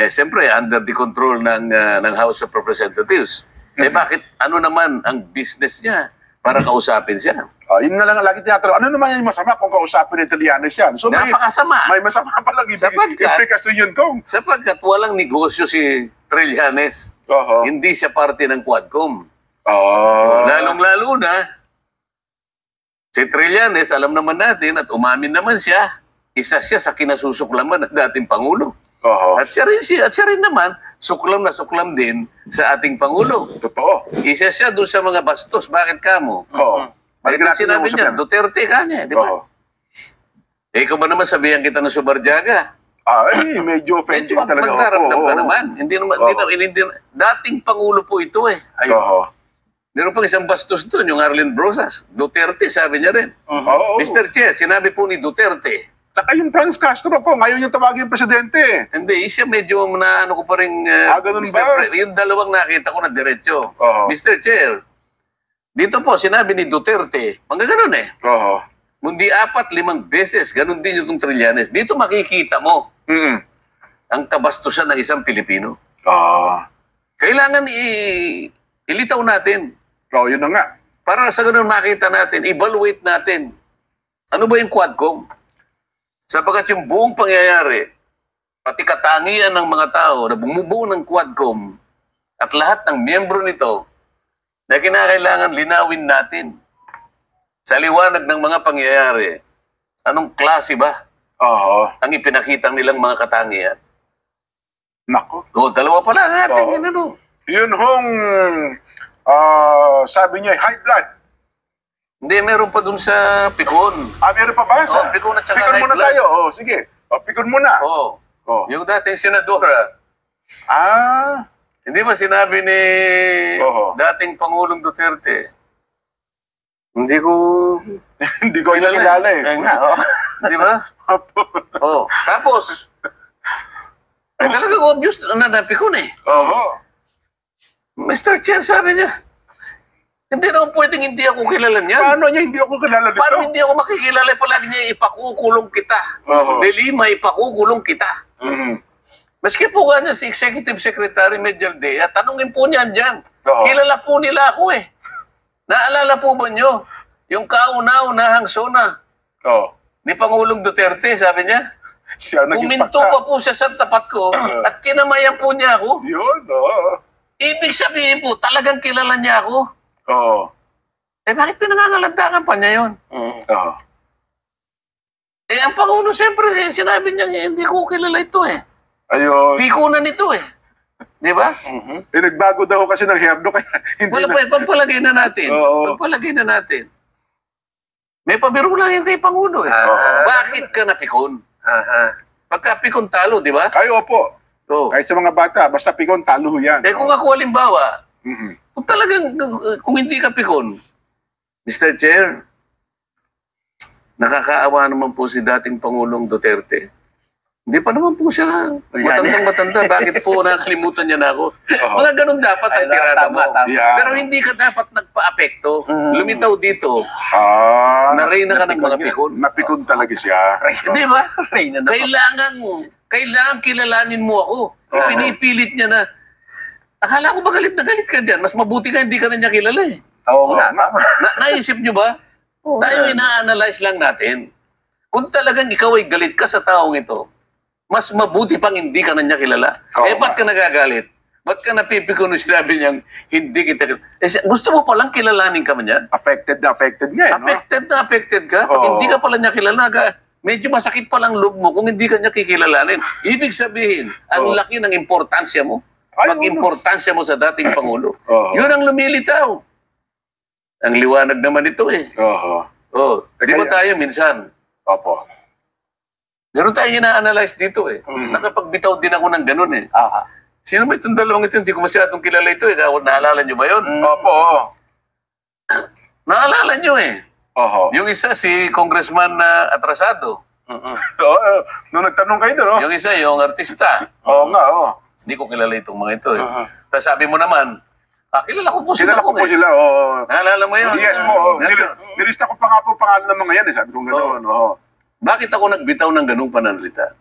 Siyempre, under the control ng House of Representatives. Bakit ano naman ang business niya para kausapin siya? Yun na lang ang lagi tinatanong. Ano naman yung masama kung kausapin ng Trillanes yan? So, napakasama. May masama pa lang implikasyon yun, Kong. Sapagkat walang negosyo si Trillanes. Hindi siya parte ng Quadcom. Lalong-lalo na, si Trillanes, alam naman natin at umamin naman siya, isa siya sa kinasusuklaman ng dating Pangulo. At siya rin naman, suklam na suklam din sa ating Pangulo. Totoo. Isa siya doon sa mga bastos. Bakit kamo? Dahil sinabi niya, Duterte ka niya, di ba? Eh, ikaw ba naman sabihan kita ng Subarjaga? Ay, medyo offending talaga. Magdaramdam ka naman. Hindi naman, dating Pangulo po ito eh. Meron pang isang bastos doon, yung Arlen Brosas. Duterte, sabi niya rin. Mr. Che, sinabi po ni Duterte. Saka yung Franz Castro po, ngayon yung tawagin yung presidente. Hindi, siya medyo na ano ko pa rin, ganun ba? Yung dalawang nakita ko na diretso. Mr. Chair, dito po, sinabi ni Duterte, ganun eh. Mundi 4-5 beses, ganun din yung Trillanes. Dito makikita mo ang kabastusan ng isang Pilipino. Kailangan ilitaw natin. Yun na nga. Para sa ganun makita natin, evaluate natin. Ano ba yung Quadcom? Sapagat yung buong pangyayari, pati katangian ng mga tao na bumubuo ng Quadcom at lahat ng miyembro nito na kinakailangan linawin natin sa liwanag ng mga pangyayari. Anong klase ba ang ipinakitang nilang mga katangian? Nako. Dalawa pala natin yun ano. Yun hong sabi niya, high blood. Hindi, meron pa dun sa Pikon. Meron pa ba? Pikon at saka Pikon high muna blood. tayo. Sige. Pikon muna. Yung dating senadora. Hindi ba sinabi ni dating Pangulong Duterte? Hindi ko kilala eh. Di ba? Tapos, ay talagang obvious na Pikon eh. Mr. Chair, sabi niya, hindi naman pwedeng hindi ako kilala niyan. Paano niya hindi ako kilala dito? Paano hindi ako makikilala? Palagi niya ipakukulong kita. Delima, ipakukulong kita. Maski po kanya si Executive Secretary Medjaldea, tanungin po niyan dyan. Kilala po nila ako eh. Naalala po ba nyo? Yung kauna-unahang sona ni Pangulong Duterte, sabi niya. Puminto pa po siya sa tapat ko at kinamayan po niya ako. Yun, Ibig sabihin po, talagang kilala niya ako. Bakit pinangangalandakan pa niya yun? Ang Pangulo, siyempre, sinabi niya, hindi ko kilala ito eh. Ayun. Pikunan ito eh. Di ba? Nagbago daw kasi ng herdo kaya hindi Pagpalagay na natin. Pagpalagay na natin. May pabiro lang yan kay Pangulo eh. Bakit ka napikon? Pagka pikon talo, di ba? Ay, opo. Kahit sa mga bata, basta pikon, talo yan. Kung ako halimbawa, kung talagang, kung hindi ka pikon, Mr. Chair, nakakaawa naman po si dating Pangulong Duterte. Hindi pa naman po siya matandang-matanda. Bakit po nakalimutan niya na ako? Mga ganun dapat ang tirada mo. Pero hindi ka dapat nagpa-apekto. Lumitaw dito. Nareyna ka ng mga pikon. Napikon talaga siya. Hindi ba? Kailangan kilalanin mo ako. Pinipilit niya na, akala ko ba galit na galit ka dyan? Mas mabuti ka, hindi ka na niya kilala eh. Naisip niyo ba? Tayo ina-analyze lang natin. Kung talagang ikaw ay galit ka sa taong ito, mas mabuti pang hindi ka na niya kilala. Ba't ka nagagalit? Ba't ka napipikon nung sinabi niyang hindi kita kilala? Gusto mo palang kilalanin ka man niya? Affected na no? Affected ka? Pag hindi ka pala niya kilala, medyo masakit palang loob mo kung hindi ka niya kikilalanin. Ibig sabihin, ang laki ng importansya mo. Pag-importansya mo sa dating Pangulo. Yun ang lumilitaw. Ang liwanag naman ito eh. Di ba tayo minsan? Meron tayong ina-analyze dito eh. Nakapagbitaw din ako ng ganun eh. Sino ba itong dalawang ito? Hindi ko masyadong kilala ito eh. Naalala nyo ba yun? Naalala nyo eh. Yung isa si Congressman Atrasado. Nung nagtanong kayo doon, Yung isa yung artista. Hindi ko kilala itong mga ito eh. Tapos sabi mo naman, kilala ko po sila. Naalala mo yun? Yes po. Nilista ko pa nga po pangalan ng mga yan eh. Sabi ko gano'n. Bakit ako nagbitaw ng ganung pananalita?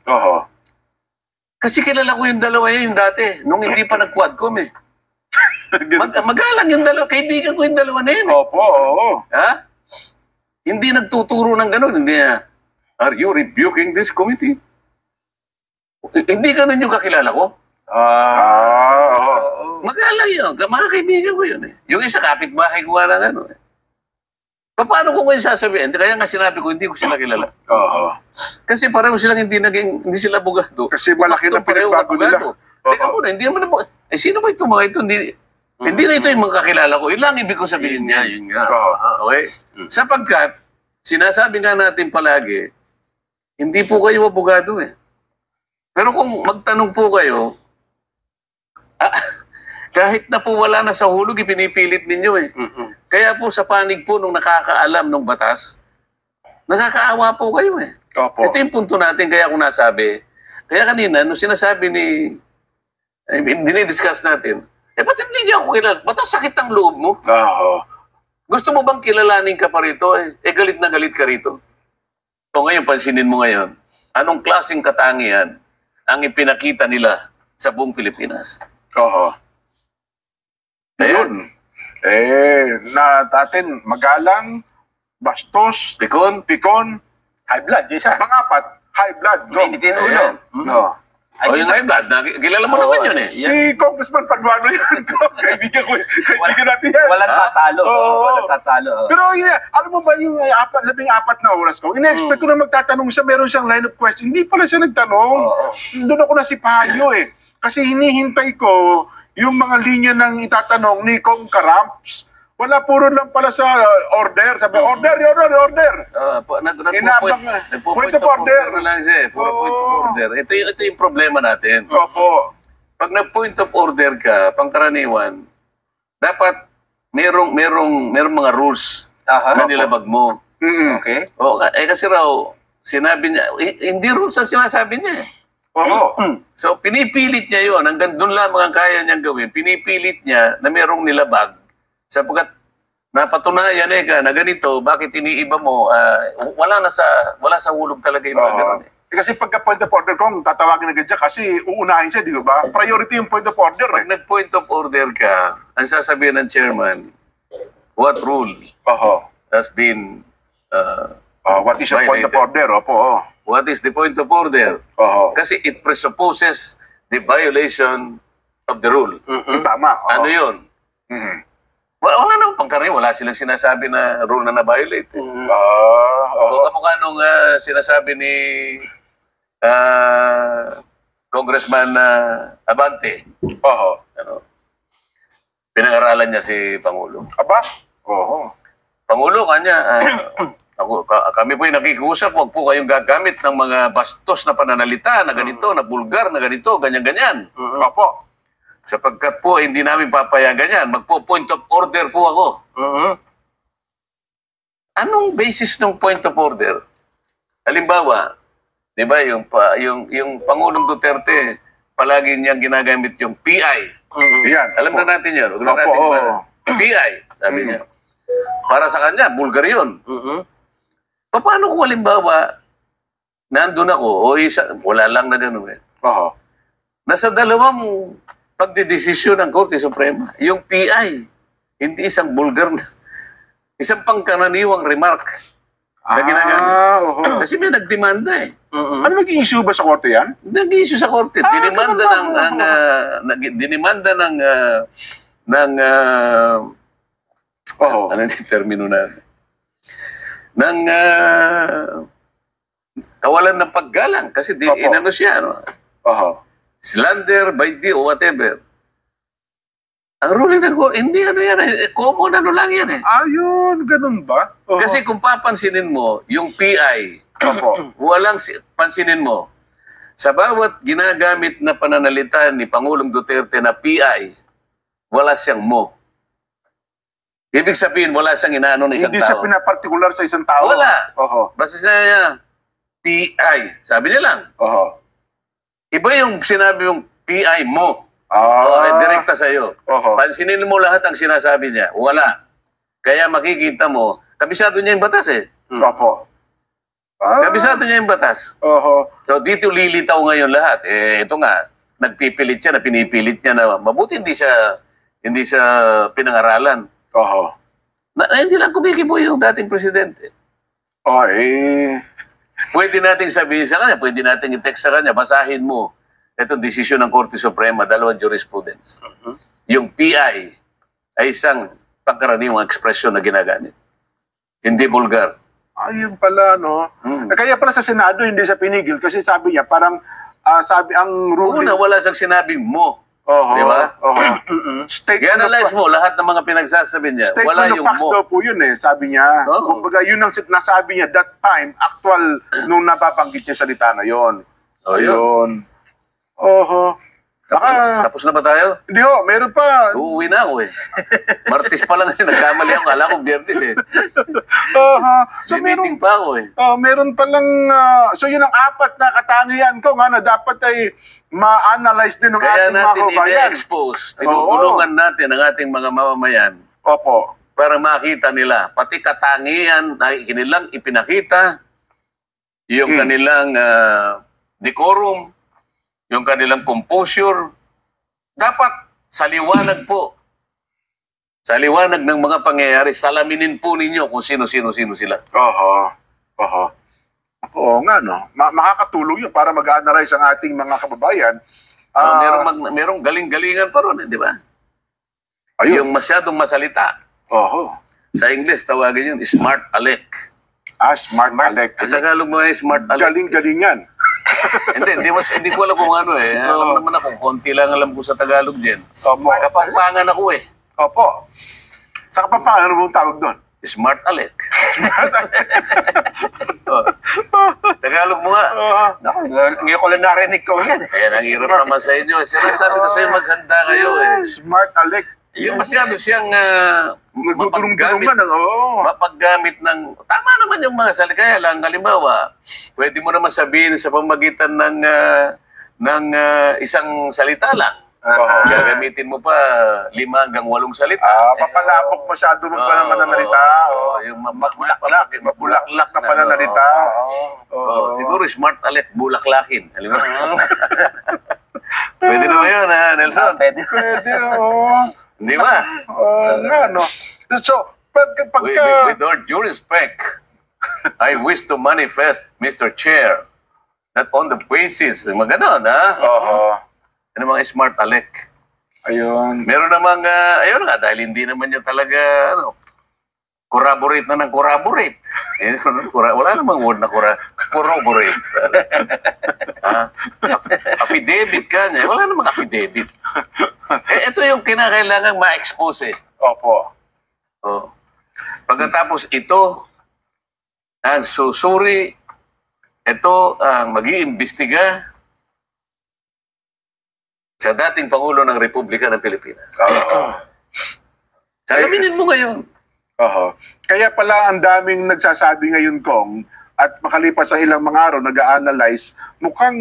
Kasi kilala ko yung dalawa yung dati, nung hindi pa nag-Quadcom eh. Magalang yung dalawa, kaibigan ko yung dalawa na yun eh. Hindi nagtuturo ng ganun, hindi na, are you rebuking this committee? Hindi ganun yung kakilala ko. Magalang yun, mga kaibigan ko yun eh. Yung isa kapitbahay ko nga na eh. Paano ko ngayon sasabihin? Kaya nga sinabi ko, hindi ko sila kilala. Kasi pareho silang hindi sila abogado. Kasi malaki na pinagbago nila. Teka muna, hindi naman sino ba itong mga ito? Hindi na ito yung mga kakilala ko. Yun lang ibig ko sabihin niya. Yun nga. Okay? Sapagkat, sinasabi nga natin palagi, hindi po kayo abogado eh. Pero kung magtanong po kayo, kahit na po wala na sa hulog, ipinipilit ninyo eh. Kaya po sa panig po nung nakakaalam ng batas, nakakaawa po kayo eh. Opo. Ito yung punto natin, kaya ako nasabi. Kaya kanina, nung sinasabi dinidiscuss natin, ba't hindi niya ako kilala? Ba't ang sakit ang loob mo? Gusto mo bang kilalanin ka pa rito? Galit na galit ka rito. O ngayon, pansinin mo ngayon, anong klaseng katangian ang ipinakita nila sa buong Pilipinas? Ayun. Na atin, magalang, bastos, Pikon? High blood, yung isa. Pangapat, high blood. Mainitin ulo. Ayan. No. O yung high blood, kilala mo naman yun eh. Si Congressman Paduano yan. Kaibigan ko. Kaibigan natin yan. Walang tatalo. Oo. Walang tatalo. Pero alam mo ba yung 14 na oras ko, ina-expect ko na magtatanong siya, meron siyang line of question. Hindi pala siya nagtanong. Doon ako nasipahanyo eh. Kasi hinihintay ko yung mga linya ng itatanong ni Kong Karamps. Wala, puro lang pala sa order. Sabi, order. Nagpo-point of order na lang siya. Puro point of order. Ito yung problema natin. Opo. Pag nag-point of order ka, pangkaraniwan, dapat merong mga rules na nilabag mo. Okay. Kasi raw, sinabi niya, hindi rules ang sinasabi niya. So, pinipilit niya yun. Hanggang doon lamang ang kaya niyang gawin. Pinipilit niya na merong nilabag. Sapagkat napatunayan na ganito, bakit iniiba mo? Wala sa hulog talaga yung mga ganun eh. Kasi pagka point of order ko, tatawagin agad siya kasi uunahin siya, di ba? Priority yung point of order. Pag nag-point of order ka, ang sasabihin ng chairman, what rule has been what is your point of order? What is the point of order? Kasi it presupposes the violation of the rule. Tama. Ano yun? Wala nang pangkaraniwan. Wala silang sinasabi na rule na na-violate. Kamukha nung sinasabi ni Congressman Abante. Pinag-aralan niya si Pangulo. Pangulo, kanya, kami po yung nakikiusap, huwag po kayong gagamit ng mga bastos na pananalita na ganito, na bulgar na ganito, ganyan-ganyan. Sapagkat po, hindi namin papayagan yan. Magpo-point of order po ako. Anong basis ng point of order? Halimbawa, di ba, yung Pangulong Duterte, palagi niyang ginagamit yung PI. Alam na natin yun. Huwag na natin PI, sabi niya. Para sa kanya, bulgar yun. Paano kung halimbawa, nandun ako, wala lang na gano'n eh. Nasa dalawang pagdidesisyon ng Korte Suprema, yung PI, hindi isang bulgar na, isang pangkaraniwang remark na ginagamit. Kasi may nagdemanda eh. Ano naging issue ba sa Korte yan? Nag-issue sa Korte. Dinimanda ano yung termino na? Ng kawalan ng paggalang. Kasi inano siya, no? Slander by D o whatever. Ang ruling ng Korte, hindi ano yan, common ano lang yan eh. Yun, ganun ba? Kasi kung papansinin mo, yung PI, pansinin mo, sa bawat ginagamit na pananalita ni Pangulong Duterte na PI, wala siyang mo. Ibig sabihin, wala siyang inaano ng isang Hindi tao. siya pinapartikular sa isang tao? Wala. Basta siya, PI. Sabi niya lang. Iba yung sinabi yung PI mo. Direkta sa'yo. Pansinin mo lahat ang sinasabi niya. Wala. Kaya makikita mo, kabisado niya yung batas eh. Kabisado niya yung batas. So dito lilitaw ngayon lahat. Ito nga, nagpipilit siya, na pinipilit niya na mabuti hindi siya pinangaralan. Hindi lang kumikibo yung dating presidente. Pwede nating sabihin sa kanya, pwede nating i-text sa kanya, basahin mo itong desisyon ng Korte Suprema, dalawang jurisprudence. Yung PI ay isang pangkaraniwang ekspresyon na ginagamit. Hindi bulgar. Ayun pala, no? Kaya pala sa Senado, hindi siya pinigil kasi sabi niya, parang sabi ang ruling... Una, wala siyang sinabing mo. Di ba? Statement I-analyze mo lahat ng mga pinagsasabi niya. Wala of yung facts daw po yun sabi niya. Kumbaga, yun ang nasabi niya that time, actual, nung nababanggit niya salita na yun. Ayun. Tapos na ba tayo? Hindi meron pa. Uuwi na ako Martes pa lang nagkamali ako. Kala ko Biyernes So may meeting pa ako meron pa lang, so yun ang apat na katangian ko na dapat ay ma-analyze din ng Kaya ating mga natin kabayan. i-expose, tinutulungan natin ang ating mga mamamayan para makita nila, pati katangian na kanilang ipinakita, yung kanilang decorum, yung kanilang composure, dapat sa liwanag po. Sa liwanag ng mga pangyayari, salaminin po ninyo kung sino-sino sila. Oo nga, no? Makakatulong yun para mag-analyze ang ating mga kababayan. Merong galing-galingan pa ron, di ba? Ayun. Yung masyadong masalita. Sa English, tawagin yun, smart alec. Smart alec. At Tagalog mo smart alec. Galing-galingan. Hindi ko alam kung ano Alam naman ako, konti lang alam ko sa Tagalog din. Kapampangan ako Sa kapampangan, ano bang tawag doon? Smart alec. Tagalog mo nga. Ngayon ko lang narinig ko yan. Ayan, ang hirap naman sa inyo. Sinasabi ko sa'yo, maghanda kayo Smart alec. Yung masyado siyang mapaggamit ng... Tama naman yung mga salita. Kaya lang, halimbawa, pwede mo naman sabihin sa pamagitan ng isang salita lang. Gagamitin mo pa 5 hanggang 8 salita. Papalapok masyado mo pa naman nanalita. Yung mabulaklak na pananalita. Siguro smart alec, bulaklakin. Halimbawa. Pwede naman yun, Nelson? Pwede. Di ba? No. So, with all due respect, I wish to manifest, Mr. Chair, that on the basis, maganon, ano mga smart alec. Ayun. Meron namang, ayun nga, dahil hindi naman niya talaga, corroborate na ng corroborate. Wala namang word na corroborate. Affidavit ka niya. Wala namang affidavit. Ito yung kinakailangang ma-expose Pagkatapos ito, ang susuri, ito ang mag-iimbestiga sa dating Pangulo ng Republika ng Pilipinas. Salaminin mo ngayon. Kaya pala ang daming nagsasabi ngayon, Kong, at makalipas sa ilang mga araw, nag-a-analyze, mukhang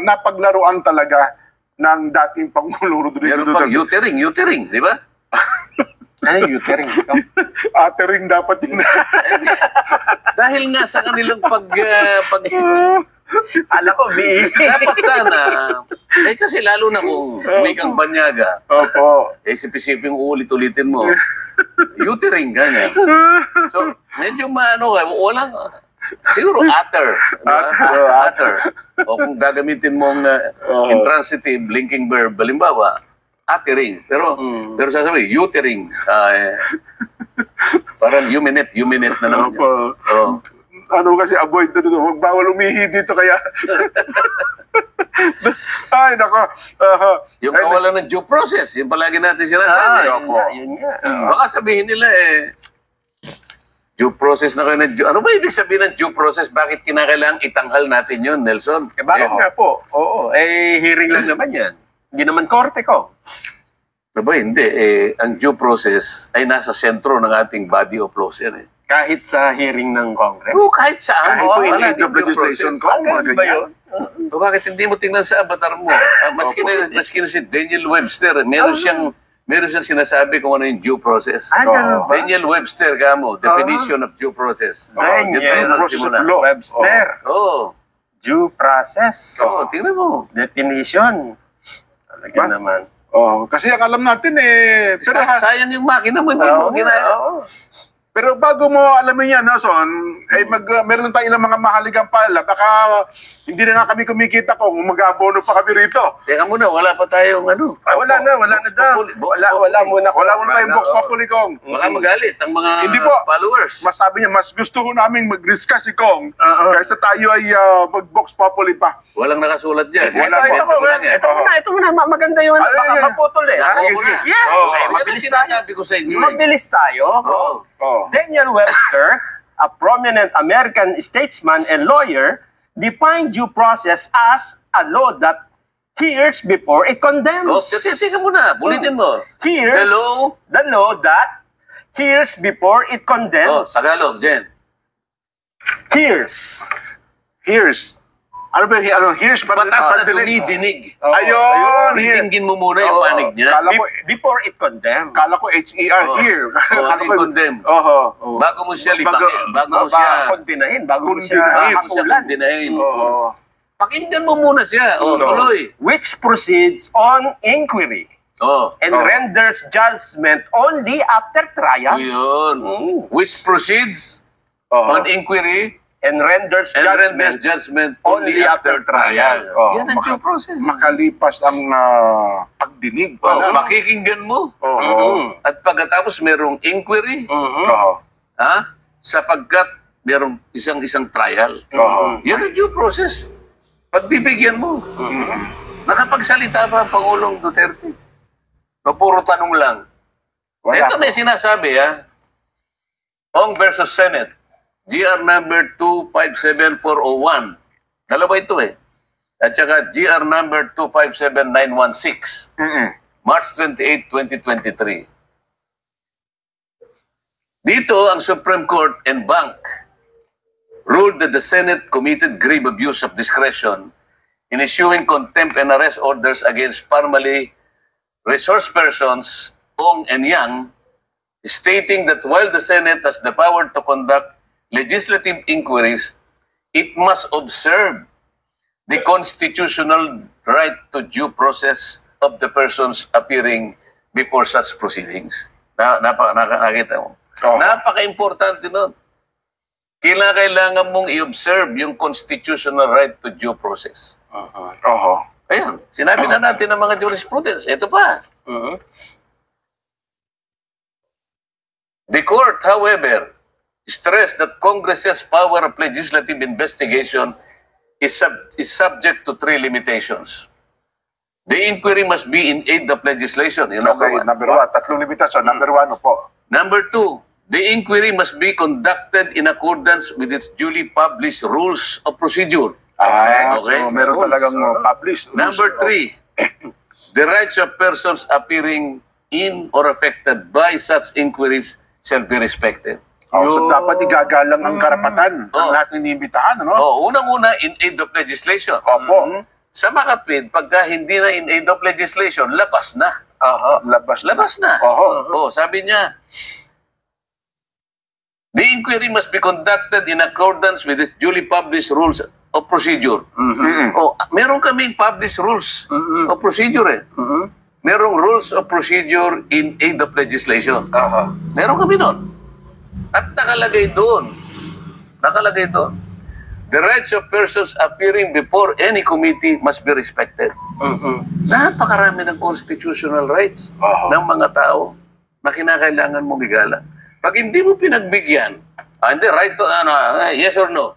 napaglaruan talaga ng dating Pangulo Rodrigo Duterte. Meron pang utering, di ba? Ano yung utering? Atering dapat yun. Dahil nga sa kanilang Alam ko, dapat sana, kasi lalo na kung may kang banyaga, isip-isipin ulit-ulitin mo, utering, ganyan. So, medyo walang, siguro utter. O kung gagamitin mong intransitive linking verb, halimbawa, uttering. Pero sasabihin, utering. Parang huminate na naman. Kasi avoid na dito. Bawal umihi dito kaya. Ay, nako. Yung kawalan ng due process, yung palagi natin sinasabi. Yun nga. Baka sabihin nila due process na kayo ano ba ibig sabihin ng due process? Bakit kinakailangan itanghal natin yun, Nelson? Bakit nga po? Hearing lang naman yan. Hindi naman korte ko. Diba, hindi. Ang due process ay nasa sentro ng ating body of laws yan Kahit sa hearing ng Congress? Kahit saan. Wala yung legislation ko. Ba yun? Bakit hindi mo tingnan sa avatar mo? Maski na si Daniel Webster, meron siyang sinasabi kung ano yung due process. Daniel Webster, definition of due process. Webster. Due process. Tingnan mo. Definition. Talaga naman. Kasi ang alam natin pero sayang yung makina mo. Pero bago mo alamin yan, no, Son, meron tayo ng mga mahaligang pala. Baka hindi na nga kami kumikita kung mag-abono pa kami rito. Teka muna, wala pa tayong ano. Wala na daw. Wala muna tayong Vox Populi, Kong. Baka magalit ang mga Hindi po. followers. Mas sabi niya, mas gusto ko namin mag-discuss si Kong kaysa tayo ay mag-Vox Populi pa. Walang nakasulat dyan. Ito muna, maganda yun. Baka maputol eh. Sige, sige. Yes, Mabilis sinasabi ko sa inyo. mabilis tayo. Daniel Webster, a prominent American statesman and lawyer, defined due process as a law that hears before it condemns. Teka muna, bulitin mo. Hears the law that hears before it condemns. Tagalog, Jen. Hears. Here's. Ano ba yung here's? Batas na dumidinig. Ayun. Titingin mo muna yung panig niya. Before it condemns. Kala ko H-E-R, here. condemn. Bago mo siya lipakin. Bago mo siya kondinahin. Bago mo siya hakulan. Pakinggan mo muna siya. Tuloy. Which proceeds on inquiry. And renders judgment only after trial. Yun. Which proceeds on inquiry and renders judgment only after trial. Yan ang due process. Makalipas ang pagdinig. Pakikinggan mo. At pagkatapos merong inquiry. Sapagkat merong isang trial. Yan ang due process. Pagbibigyan mo. Nakapagsalita pa ang Pangulong Duterte. Puro tanong lang. Ito may sinasabi, Ong versus Senate. GR number 257401. Dalawa ito At saka GR number 257916. March 28, 2023. Dito, ang Supreme Court and Bank ruled that the Senate committed grave abuse of discretion in issuing contempt and arrest orders against formerly resource persons, Ong and Yang, stating that while the Senate has the power to conduct legislative inquiries, it must observe the constitutional right to due process of the persons appearing before such proceedings. Nakita mo? Napaka-importante nun. Kailangan mong i-observe yung constitutional right to due process. Ayan, sinabi na natin ng mga jurisprudence. Ito pa. The court, however, stressed that Congress's power of legislative investigation is subject to three limitations. The inquiry must be in aid of legislation. Number one. Tatlong limitasyon. Number one, po. Number two, the inquiry must be conducted in accordance with its duly published rules of procedure. So meron talagang published. Number three, the rights of persons appearing in or affected by such inquiries shall be respected. So dapat igagalang ang karapatan ng lahat ng inimbitahan, ano? Unang-una, in aid of legislation. Sa makatwid, pagka hindi na in aid of legislation, labas na. Labas na. Sabi niya, the inquiry must be conducted in accordance with its duly published rules of procedure. Meron kaming published rules of procedure Merong rules of procedure in aid of legislation. Meron kami nun. At nakalagay doon, the rights of persons appearing before any committee must be respected. Napakarami ng constitutional rights ng mga tao na kinakailangan mong igalang. Pag hindi mo pinagbigyan, hindi, right to, yes or no?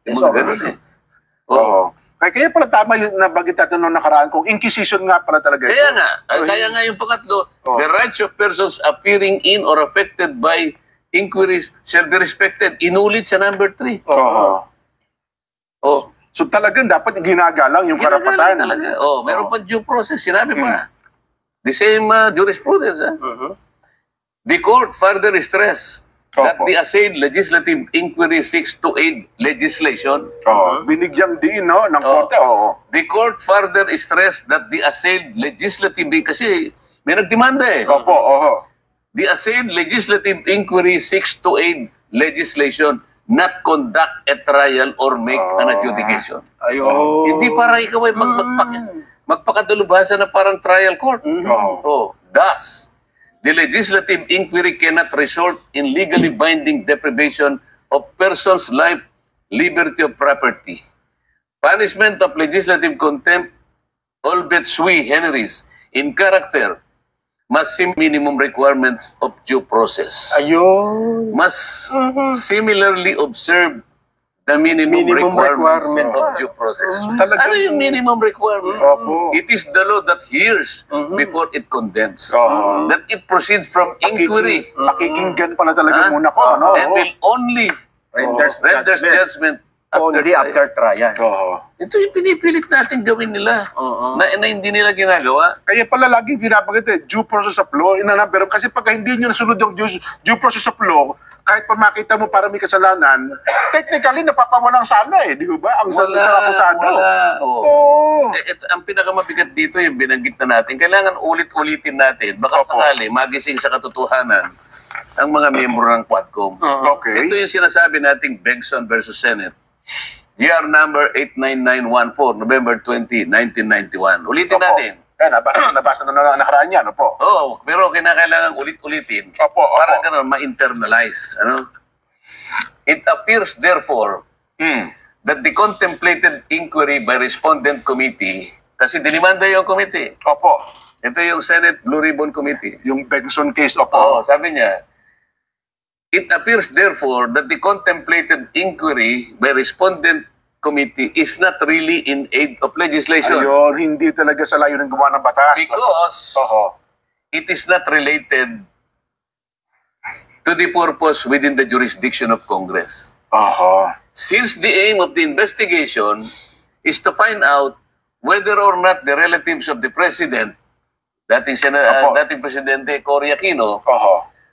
Yes or no. Kaya pala tama yung nabanggit natin noong nakaraan kung inquisition nga pala talaga. Kaya nga yung pangatlo, the rights of persons appearing in or affected by inquiries shall be respected. Inulit sa number 3. So talagang dapat ginagalang yung karapatan. Talaga. Meron pa due process. Sinabi pa. The same jurisprudence. The court further stressed that the assailed legislative inquiry seeks to aid legislation. Binigyang din ng korte. The court further stressed that the assailed legislative, kasi may nagdemanda the assailed legislative inquiry seeks to aid legislation, not conduct a trial or make an adjudication. Hindi para ikaw ay magpakadalubhasa na parang trial court. Thus, the legislative inquiry cannot result in legally binding deprivation of persons' life, liberty, or property. Punishment of legislative contempt, albeit sui generis, in character, must see minimum requirements of due process. Ayun. Must similarly observe the minimum requirements of due process. Ano yung minimum requirement? It is the law that hears before it condemns. That it proceeds from inquiry. Pakikinggan pala talaga muna ko. And will only renders judgment Only after trial. Ito yung pinipilit natin gawin nila na hindi nila ginagawa. Kaya pala lagi binabanggit due process of law. Pero kasi pag hindi nyo nasunod yung due process of law, kahit pa makita mo para may kasalanan, technically napapawalang sala Di ba? Ang akusado. Ang pinakamabigat dito yung binanggit na natin. Kailangan ulit-ulitin natin. Baka sakali magising sa katotohanan ang mga miyembro ng Quadcom. Ito yung sinasabi nating Bengson versus Senate. GR number 89914, November 20, 1991. Ulitin natin. Nabasa na nakaraan yan, pero kinakailangan ulit-ulitin para ganun ma-internalize. It appears, therefore, that the contemplated inquiry by respondent committee, kasi dinimanda yung committee. Ito yung Senate Blue Ribbon Committee. Yung Bengson case, sabi niya, it appears, therefore, that the contemplated inquiry by respondent committee is not really in aid of legislation. Ayun, hindi talaga sa layo ng gumawa ng batas. Because it is not related to the purpose within the jurisdiction of Congress. Since the aim of the investigation is to find out whether or not the relatives of the President, dating Presidente Cory Aquino,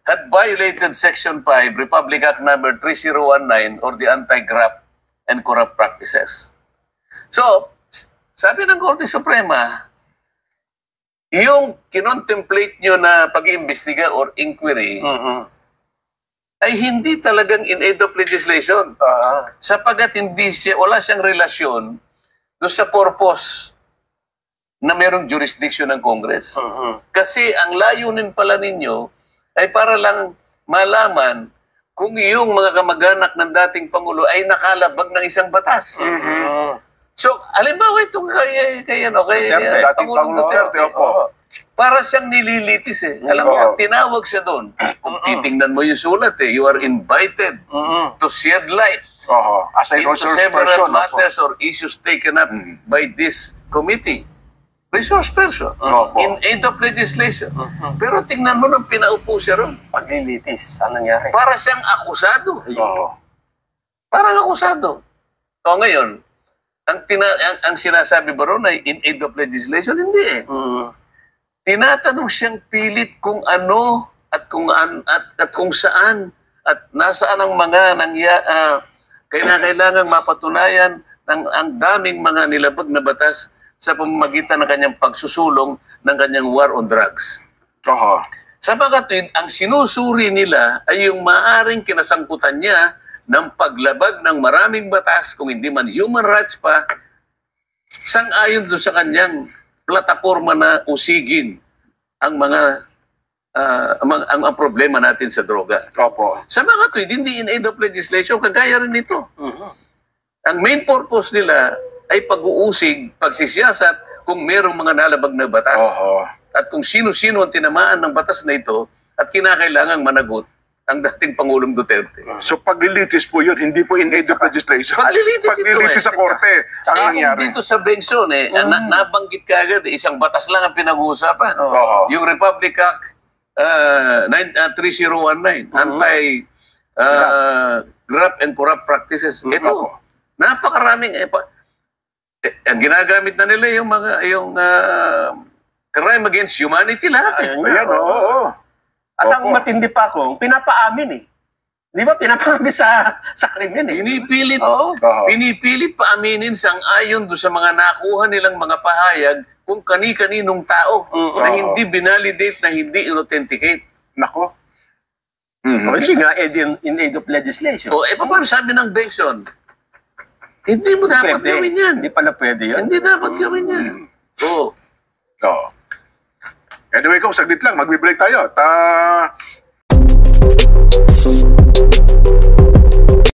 had violated Section 5, Republic Act number 3019 or the Anti-Graft and Corrupt Practices. So, sabi ng Korte Suprema, yung kinontemplate nyo na pag-iimbestiga or inquiry ay hindi talagang in aid of legislation. Sapagat wala siyang relasyon doon sa purpose na merong jurisdiction ng Congress. Kasi ang layunin pala ninyo ay para lang malaman kung yung mga kamag-anak ng dating Pangulo ay nakalabag ng isang batas. So, halimbawa itong kay Pangulong Duterte, para siyang nililitis Alam mo, tinawag siya doon. Kung titingnan mo yung sulat you are invited to shed light into several matters or issues taken up by this committee. Resource person in aid of legislation. Pero tingnan mo nung pinaupo siya ron. Paglilitis, ano nangyari? Para siyang akusado. Parang akusado. O ngayon, ang sinasabi ba ron ay in aid of legislation? Hindi Tinatanong siyang pilit kung ano at kung saan at nasaan ang mga kailangang mapatunayan ng ang daming mga nilabag na batas sa pamamagitan ng kanyang pagsusulong ng kanyang war on drugs. Sa mga ang sinusuri nila ay yung maaring kinasangkutan niya ng paglabag ng maraming batas, kung hindi man human rights pa, sang-ayon doon sa kanyang plataforma na usigin ang mga ang problema natin sa droga. Sa mga hindi in aid of legislation, kagaya rin ito. Ang main purpose nila ay pag-uusig, pagsisiyasat kung merong mga nalabag na batas. At kung sino-sino ang tinamaan ng batas na ito at kinakailangang managot ang dating Pangulong Duterte. So paglilitis po yun, hindi po in aid of legislation. Paglilitis sa korte. Kung dito sa Bengson, nabanggit ka agad, isang batas lang ang pinag-uusapan. Yung Republic Act 3019, Anti-Graft and Corrupt Practices. Ito, napakaraming ang ginagamit na nila yung crime against humanity lahat. At ang matindi pa kung pinapaamin Di ba pinapaamin sa krimen Pinipilit paaminin sang-ayon doon sa mga nakuha nilang mga pahayag kung kani-kaninong tao na hindi binalidate, na hindi inauthenticate. Nako. Hindi nga in aid of legislation. Paano sabi ng Bengson? Hindi mo dapat gawin yan. Hindi pala pwede yan. Hindi dapat gawin yan. Anyway, kung saglit lang, magbe-break tayo.